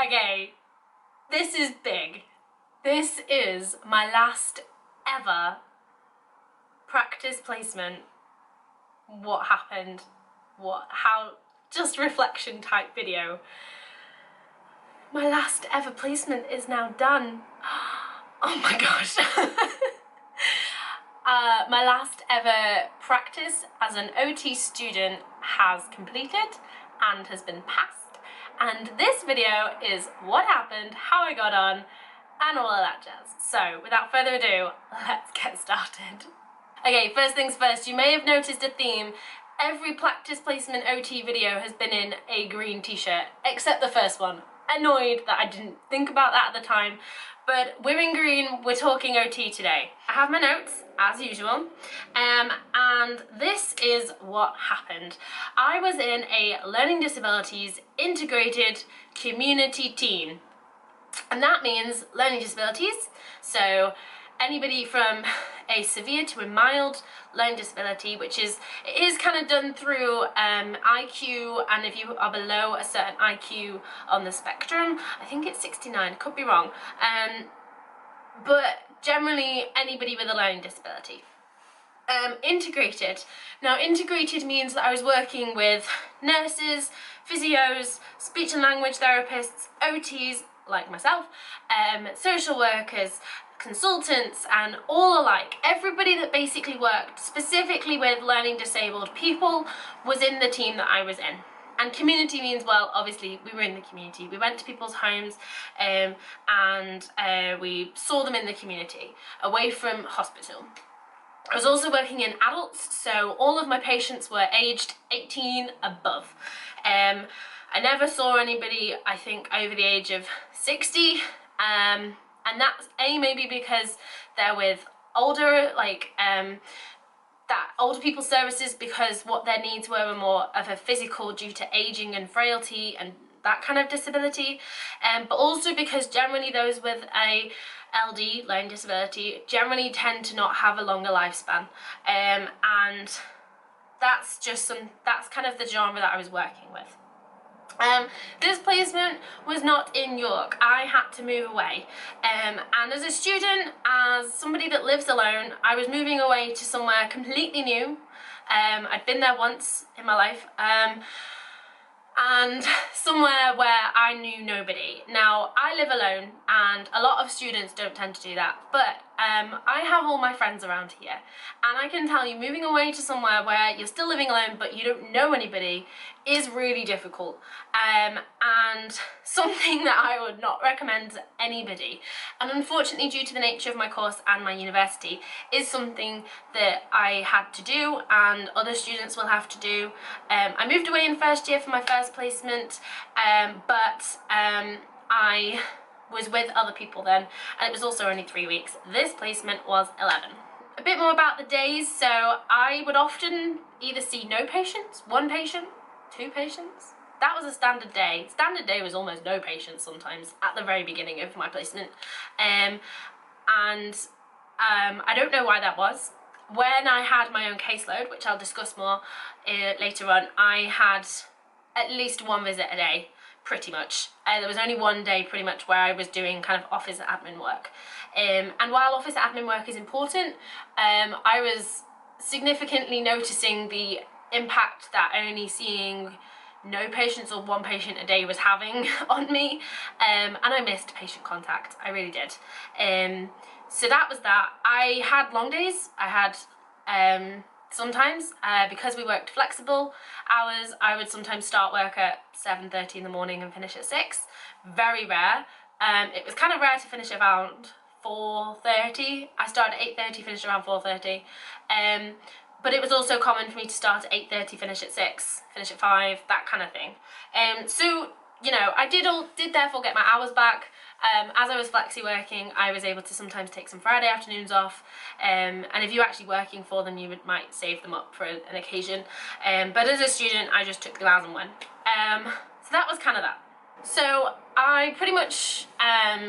Okay, this is big. This is my last ever practice placement. What happened? Just reflection type video. My last ever placement is now done. Oh my gosh. My last ever practice as an OT student has completed and has been passed. And this video is what happened, how I got on, and all of that jazz. So, without further ado, let's get started. Okay, first things first, you may have noticed a theme. Every practice placement OT video has been in a green t-shirt, except the first one. Annoyed that I didn't think about that at the time, but we're in green, we're talking OT today. I have my notes, as usual, and this is what happened. I was in a learning disabilities integrated community team, and that means learning disabilities, so anybody from a severe to a mild learning disability, which is kind of done through IQ, and if you are below a certain IQ on the spectrum, I think it's 69, could be wrong, but generally anybody with a learning disability. Integrated. Now, integrated means that I was working with nurses, physios, speech and language therapists, OTs like myself, social workers, consultants, and all alike. Everybody that basically worked specifically with learning disabled people was in the team that I was in. And community means, well, obviously we were in the community. We went to people's homes and we saw them in the community, away from hospital. I was also working in adults, so all of my patients were aged 18 above. I never saw anybody, I think, over the age of 60, and that's maybe because they're with older, that older people's services, because what their needs were more of a physical due to aging and frailty and that kind of disability, but also because generally those with a LD, learning disability, generally tend to not have a longer lifespan, and that's kind of the genre that I was working with. This placement was not in York. I had to move away, and as a student, as somebody that lives alone, I was moving away to somewhere completely new. I'd been there once in my life, and somewhere where I knew nobody. Now, I live alone, and a lot of students don't tend to do that, but I have all my friends around here, and I can tell you, moving away to somewhere where you're still living alone but you don't know anybody is really difficult, and something that I would not recommend to anybody. And unfortunately, due to the nature of my course and my university, is something that I had to do and other students will have to do. I moved away in first year for my first placement, but I was with other people then, and it was also only 3 weeks. This placement was 11. A bit more about the days. So I would often either see no patients, one patient, two patients. That was a standard day. Standard day was almost no patients sometimes at the very beginning of my placement, and I don't know why that was. When I had my own caseload, which I'll discuss more later on, I had at least one visit a day, pretty much. There was only one day pretty much where I was doing kind of office admin work. And while office admin work is important, I was significantly noticing the impact that only seeing no patients or one patient a day was having on me, and I missed patient contact, I really did. So that was that. I had long days. I had sometimes, because we worked flexible hours, I would sometimes start work at 7:30 in the morning and finish at 6. Very rare. It was kind of rare to finish around 4:30. I started at 8:30, finished around 4:30. But it was also common for me to start at 8:30, finish at 6, finish at 5, that kind of thing. So, you know, I did therefore get my hours back. As I was flexi working, I was able to sometimes take some Friday afternoons off, and if you're actually working for them, you might save them up for an occasion. But as a student, I just took them as and when. So that was kind of that. So I pretty much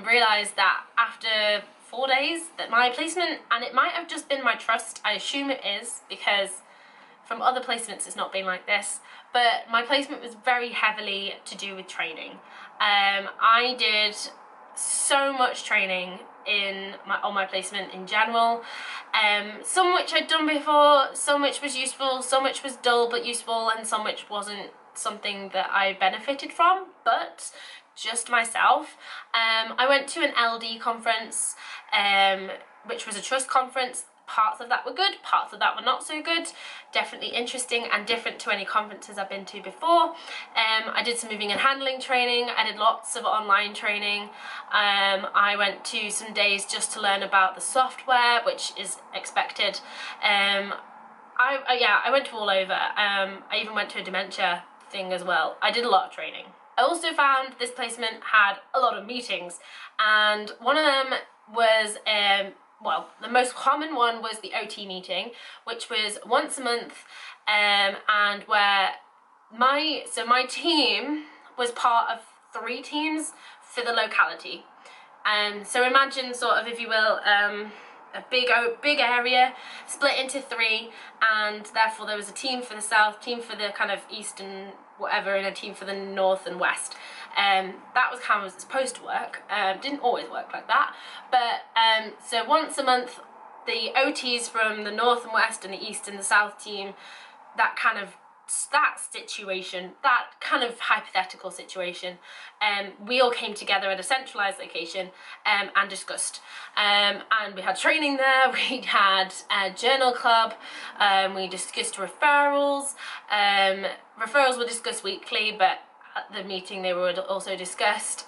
realised that after 4 days that my placement, and it might have just been my trust, I assume it is, because from other placements it's not been like this, but my placement was very heavily to do with training. I did so much training on my placement in general, some which I'd done before, some which was useful, some which was dull but useful, and some which wasn't something that I benefited from, but just myself. I went to an LD conference, which was a trust conference. Parts of that were good, parts of that were not so good. Definitely interesting and different to any conferences I've been to before. I did some moving and handling training. I did lots of online training. I went to some days just to learn about the software, which is expected. I went to all over. I even went to a dementia thing as well. I did a lot of training. I also found this placement had a lot of meetings, and one of them was well, the most common one was the OT meeting, which was once a month, and where my team was part of 3 teams for the locality. So imagine sort of, if you will, a big area split into 3, and therefore there was a team for the south, team for the kind of east and whatever, and a team for the north and west. That was how it was supposed to work. Didn't always work like that, but so once a month the OTs from the north and west and the east and the south team, that kind of hypothetical situation, we all came together at a centralised location and discussed. And we had training there, we had a journal club, we discussed referrals. Referrals were discussed weekly, but at the meeting they were also discussed.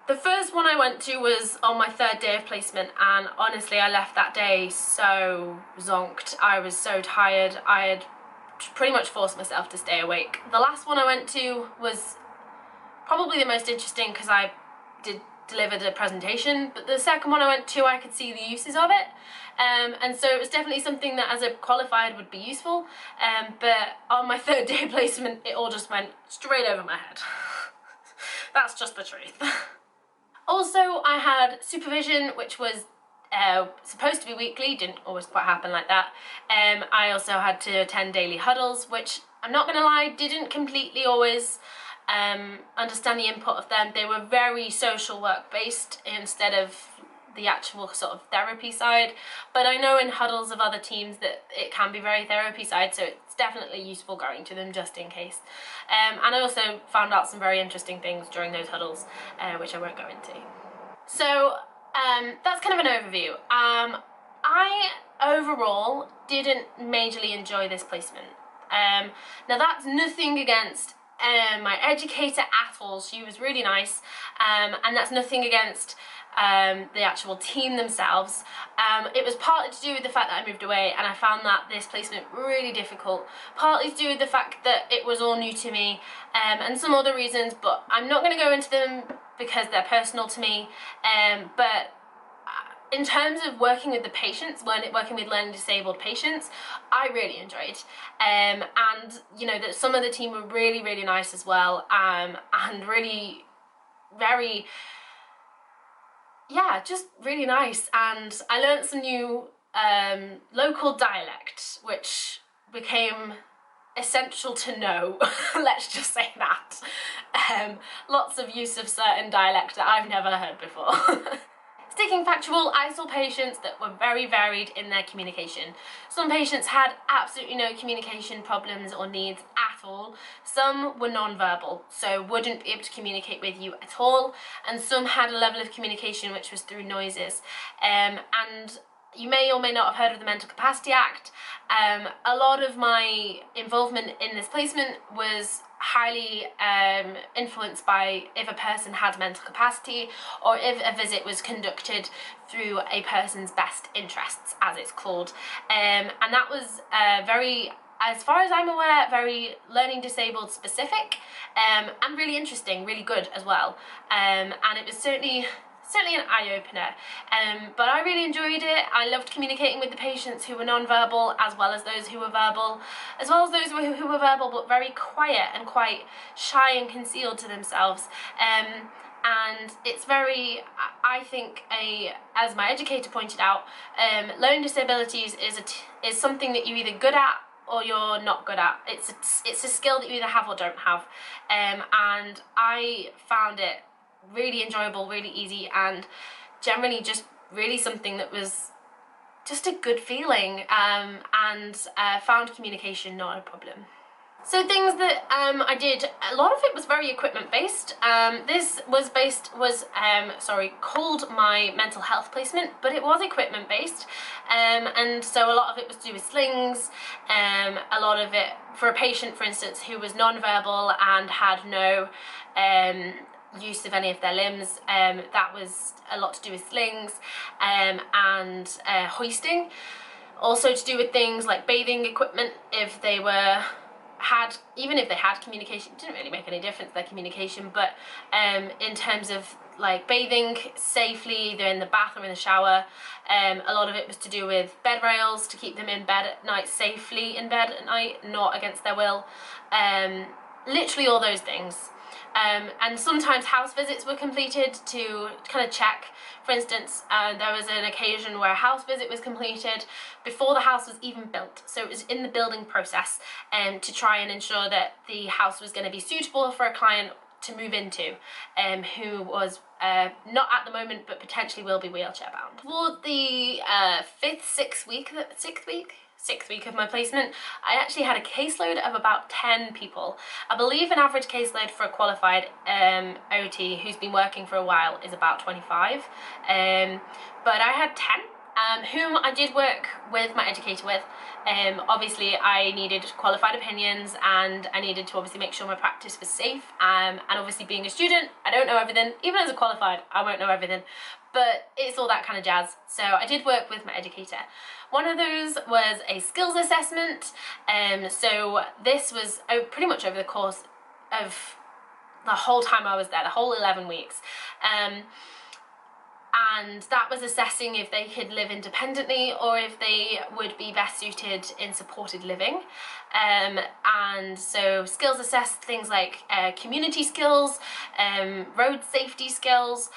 The first one I went to was on my 3rd day of placement, and honestly I left that day so zonked. I was so tired. I had pretty much forced myself to stay awake. The last one I went to was probably the most interesting because I delivered a presentation, but the second one I went to, I could see the uses of it, and so it was definitely something that as a qualified would be useful, but on my 3rd day placement it all just went straight over my head. That's just the truth. Also, I had supervision, which was supposed to be weekly, didn't always quite happen like that. I also had to attend daily huddles, which I'm not gonna lie, didn't completely always understand the input of them. They were very social work based instead of the actual sort of therapy side, but I know in huddles of other teams that it can be very therapy side, so it's definitely useful going to them just in case. And I also found out some very interesting things during those huddles, which I won't go into. So that's kind of an overview. I overall didn't majorly enjoy this placement. Now that's nothing against my educator at all. She was really nice, and that's nothing against the actual team themselves. It was partly to do with the fact that I moved away and I found that this placement really difficult, partly to do with the fact that it was all new to me, and some other reasons, but I'm not going to go into them because they're personal to me. But in terms of working with the patients, working with learning disabled patients, I really enjoyed. And you know, that some of the team were really, really nice as well, and really very, yeah, just really nice. And I learned some new local dialect, which became essential to know. Let's just say that. Lots of use of certain dialect that I've never heard before. Sticking factual, I saw patients that were very varied in their communication. Some patients had absolutely no communication problems or needs at all. Some were non-verbal, so wouldn't be able to communicate with you at all. And some had a level of communication which was through noises. And you may or may not have heard of the Mental Capacity Act. A lot of my involvement in this placement was highly influenced by if a person had mental capacity, or if a visit was conducted through a person's best interests, as it's called. And that was very, as far as I'm aware, very learning disabled specific, and really interesting, really good as well. And it was certainly an eye-opener, but I really enjoyed it. I loved communicating with the patients who were non-verbal, as well as those who were verbal, as well as those who were verbal but very quiet and quite shy and concealed to themselves. and it's very, I think, as my educator pointed out, learning disabilities is something that you're either good at or you're not good at. It's a skill that you either have or don't have, and I found it really enjoyable, really easy, and generally just really something that was just a good feeling, and found communication not a problem. So things that I did, a lot of it was very equipment based. This was called my mental health placement, but it was equipment based, and so a lot of it was to do with slings, a lot of it for a patient, for instance, who was non-verbal and had no use of any of their limbs. That was a lot to do with slings, and hoisting. Also to do with things like bathing equipment, if they even if they had communication, it didn't really make any difference, their communication, but in terms of like bathing safely, either in the bath or in the shower, a lot of it was to do with bed rails, to keep them in bed at night, safely in bed at night, not against their will, literally all those things. And sometimes house visits were completed to kind of check. For instance, there was an occasion where a house visit was completed before the house was even built, so it was in the building process, to try and ensure that the house was going to be suitable for a client to move into, who was not at the moment but potentially will be wheelchair bound. For the sixth week of my placement, I actually had a caseload of about 10 people. I believe an average caseload for a qualified OT who's been working for a while is about 25, but I had 10. Whom I did work with my educator with. Obviously I needed qualified opinions, and I needed to obviously make sure my practice was safe, and obviously being a student, I don't know everything. Even as a qualified, I won't know everything, but it's all that kind of jazz. So I did work with my educator. One of those was a skills assessment, so this was pretty much over the course of the whole time I was there, the whole 11 weeks. And that was assessing if they could live independently or if they would be best suited in supported living. And so skills assessed things like community skills, road safety skills,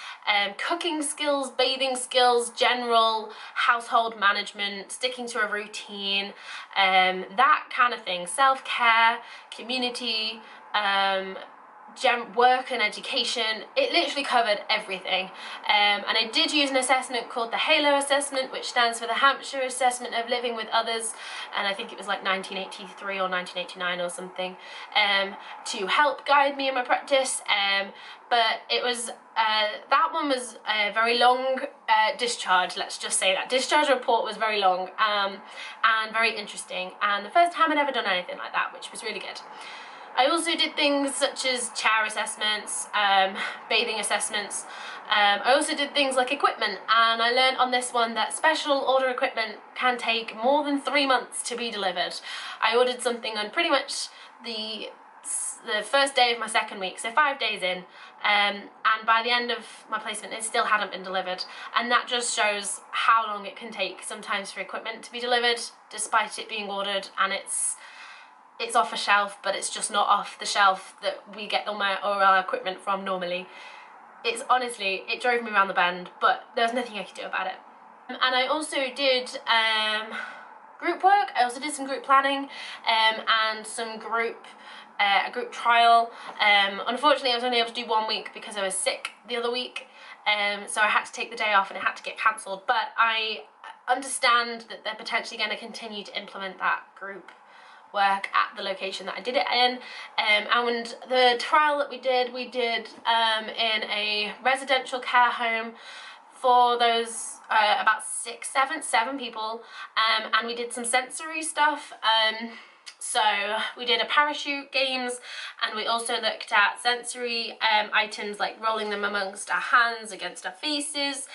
cooking skills, bathing skills, general household management, sticking to a routine, that kind of thing, self-care, community, work and education. It literally covered everything, and I did use an assessment called the HALO assessment, which stands for the Hampshire Assessment of Living with Others, and I think it was like 1983 or 1989 or something, to help guide me in my practice, but it was that one was a very long discharge, let's just say that. Discharge report was very long, and very interesting, and the first time I'd ever done anything like that, which was really good. I also did things such as chair assessments, bathing assessments. I also did things like equipment, and I learned on this one that special order equipment can take more than 3 months to be delivered. I ordered something on pretty much the first day of my second week, so 5 days in, and by the end of my placement it still hadn't been delivered, and that just shows how long it can take sometimes for equipment to be delivered, despite it being ordered, and it's off a shelf, but it's just not off the shelf that we get all our equipment from normally. It's honestly, it drove me around the bend, but there's nothing I could do about it. And I also did group work. I also did some group planning, and some a group trial. Unfortunately I was only able to do 1 week because I was sick the other week, so I had to take the day off and it had to get cancelled, but I understand that they're potentially going to continue to implement that group work at the location that I did it in, and the trial that we did in a residential care home for those about seven people, and we did some sensory stuff. So we did a parachute games, and we also looked at sensory items like rolling them amongst our hands, against our faces,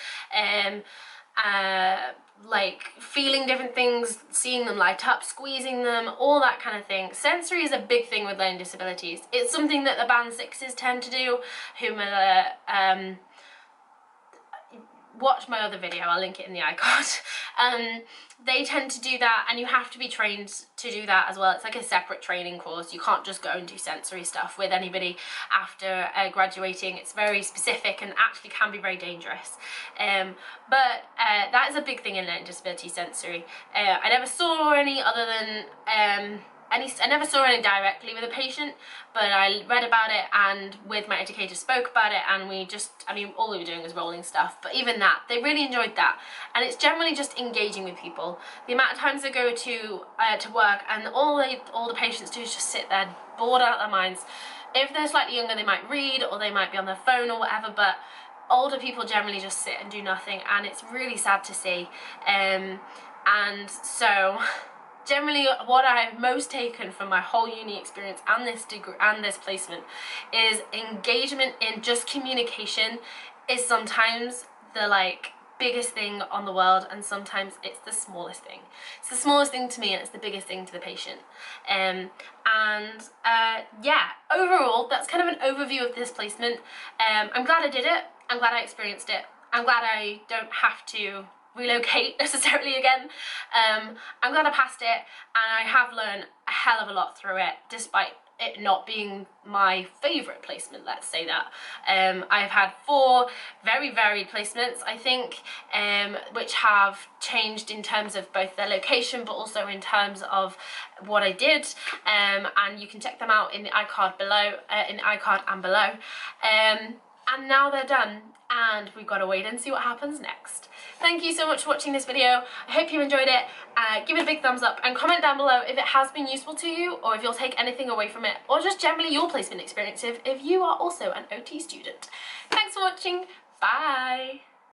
like feeling different things, seeing them light up, squeezing them, all that kind of thing. Sensory is a big thing with learning disabilities. It's something that the band 6s tend to do, whom are watch my other video, I'll link it in the iCard. They tend to do that, and you have to be trained to do that as well. It's like a separate training course. You can't just go and do sensory stuff with anybody after graduating. It's very specific and actually can be very dangerous. But that is a big thing in learning disability sensory. I never saw any other than I never saw any directly with a patient, but I read about it and with my educator spoke about it, and we just, I mean, all we were doing was rolling stuff, but even that, they really enjoyed that. And it's generally just engaging with people. The amount of times I go to work and all the patients do is just sit there bored out of their minds. If they're slightly younger, they might read or they might be on their phone or whatever, but older people generally just sit and do nothing, and it's really sad to see. And so generally what I've most taken from my whole uni experience and this degree and this placement is engagement in just communication is sometimes the like biggest thing on the world, and sometimes it's the smallest thing. It's the smallest thing to me and it's the biggest thing to the patient. Yeah, overall that's kind of an overview of this placement. I'm glad I did it, I'm glad I experienced it, I'm glad I don't have to relocate necessarily again. I'm glad I passed it, and I have learned a hell of a lot through it, despite it not being my favourite placement, let's say that. I've had 4 very varied placements, I think, which have changed in terms of both their location but also in terms of what I did, and you can check them out in the iCard below, and below. And now they're done, and we've got to wait and see what happens next. Thank you so much for watching this video. I hope you enjoyed it. Give it a big thumbs up and comment down below if it has been useful to you, or if you'll take anything away from it, or just generally your placement experience if you are also an OT student. Thanks for watching. Bye.